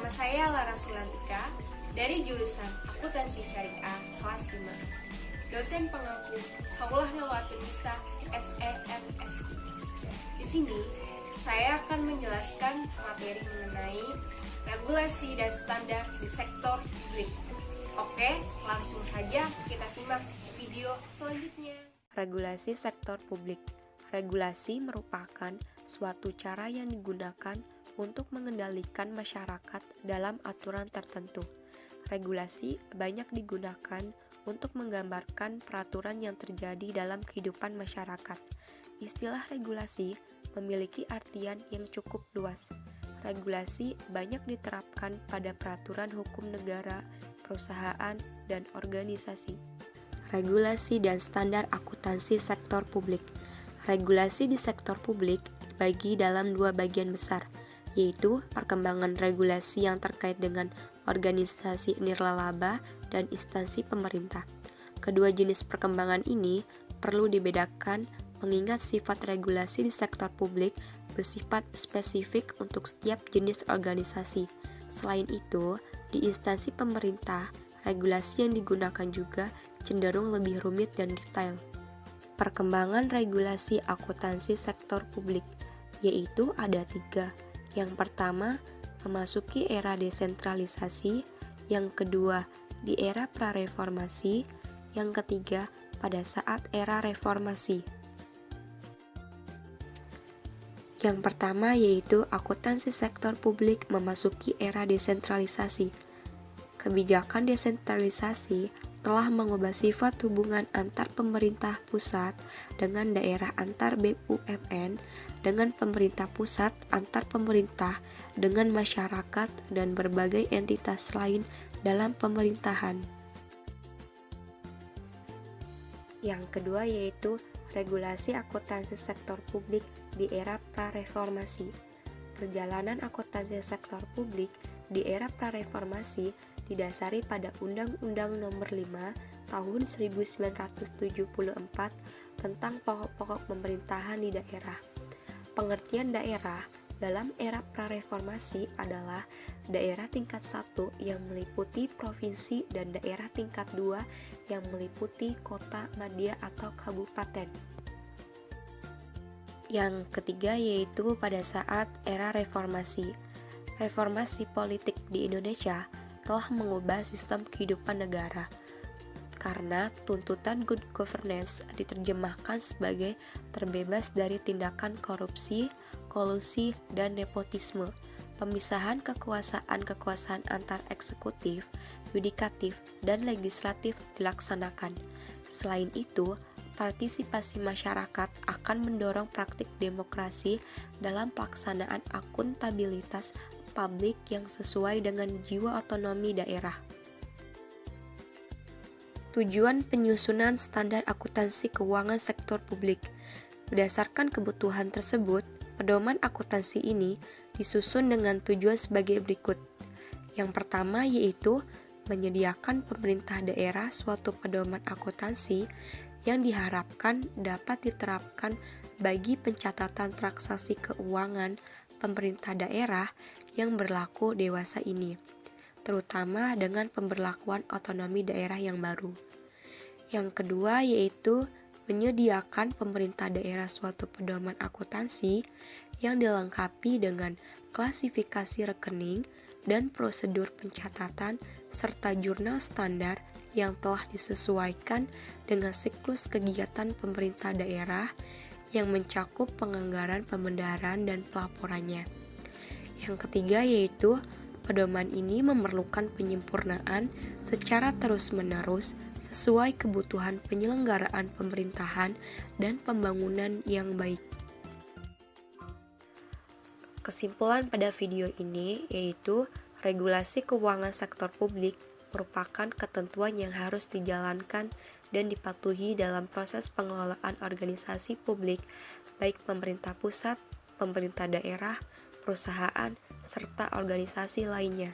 Nama saya Lara Sulantika dari jurusan Akuntansi Syariah kelas 5. Dosen pengaku Haulah Nawatunisa SEMSI. Di sini saya akan menjelaskan materi mengenai regulasi dan standar di sektor publik. Oke, langsung saja kita simak video selanjutnya. Regulasi sektor publik. Regulasi merupakan suatu cara yang digunakan untuk mengendalikan masyarakat dalam aturan tertentu. Regulasi banyak digunakan untuk menggambarkan peraturan yang terjadi dalam kehidupan masyarakat. Istilah regulasi memiliki artian yang cukup luas. Regulasi banyak diterapkan pada peraturan hukum negara, perusahaan, dan organisasi. Regulasi dan standar akuntansi sektor publik. Regulasi di sektor publik dibagi dalam dua bagian besar, yaitu perkembangan regulasi yang terkait dengan organisasi nirlaba dan instansi pemerintah. Kedua jenis perkembangan ini perlu dibedakan mengingat sifat regulasi di sektor publik bersifat spesifik untuk setiap jenis organisasi. Selain itu, di instansi pemerintah, regulasi yang digunakan juga cenderung lebih rumit dan detail. Perkembangan regulasi akuntansi sektor publik, yaitu ada 3. Yang pertama, memasuki era desentralisasi. Yang kedua, di era prareformasi. Yang ketiga, pada saat era reformasi. Yang pertama yaitu akuntansi sektor publik memasuki era desentralisasi. Kebijakan desentralisasi telah mengubah sifat hubungan antar pemerintah pusat dengan daerah, antar BUMN dengan pemerintah pusat, antar pemerintah dengan masyarakat, dan berbagai entitas lain dalam pemerintahan. Yang kedua yaitu regulasi akuntansi sektor publik di era prareformasi. Perjalanan akuntansi sektor publik di era prareformasi didasari pada Undang-Undang Nomor 5 Tahun 1974 tentang pokok-pokok pemerintahan di daerah. Pengertian daerah dalam era prareformasi adalah daerah tingkat 1 yang meliputi provinsi dan daerah tingkat 2 yang meliputi kota, madya, atau kabupaten. Yang ketiga yaitu pada saat era reformasi. Reformasi politik di Indonesia telah mengubah sistem kehidupan negara, karena tuntutan good governance diterjemahkan sebagai terbebas dari tindakan korupsi, kolusi, dan nepotisme. Pemisahan kekuasaan antar eksekutif, yudikatif, dan legislatif dilaksanakan. Selain itu, partisipasi masyarakat akan mendorong praktik demokrasi dalam pelaksanaan akuntabilitas publik yang sesuai dengan jiwa otonomi daerah. Tujuan penyusunan standar akuntansi keuangan sektor publik. Berdasarkan kebutuhan tersebut, pedoman akuntansi ini disusun dengan tujuan sebagai berikut. Yang pertama yaitu menyediakan pemerintah daerah suatu pedoman akuntansi yang diharapkan dapat diterapkan bagi pencatatan transaksi keuangan pemerintah daerah yang berlaku dewasa ini, terutama dengan pemberlakuan otonomi daerah yang baru. Yang kedua yaitu menyediakan pemerintah daerah suatu pedoman akuntansi yang dilengkapi dengan klasifikasi rekening dan prosedur pencatatan serta jurnal standar yang telah disesuaikan dengan siklus kegiatan pemerintah daerah yang mencakup penganggaran, pembendaharaan, dan pelaporannya. Yang ketiga yaitu pedoman ini memerlukan penyempurnaan secara terus-menerus sesuai kebutuhan penyelenggaraan pemerintahan dan pembangunan yang baik. Kesimpulan pada video ini yaitu regulasi keuangan sektor publik merupakan ketentuan yang harus dijalankan dan dipatuhi dalam proses pengelolaan organisasi publik, baik pemerintah pusat, pemerintah daerah, perusahaan, serta organisasi lainnya.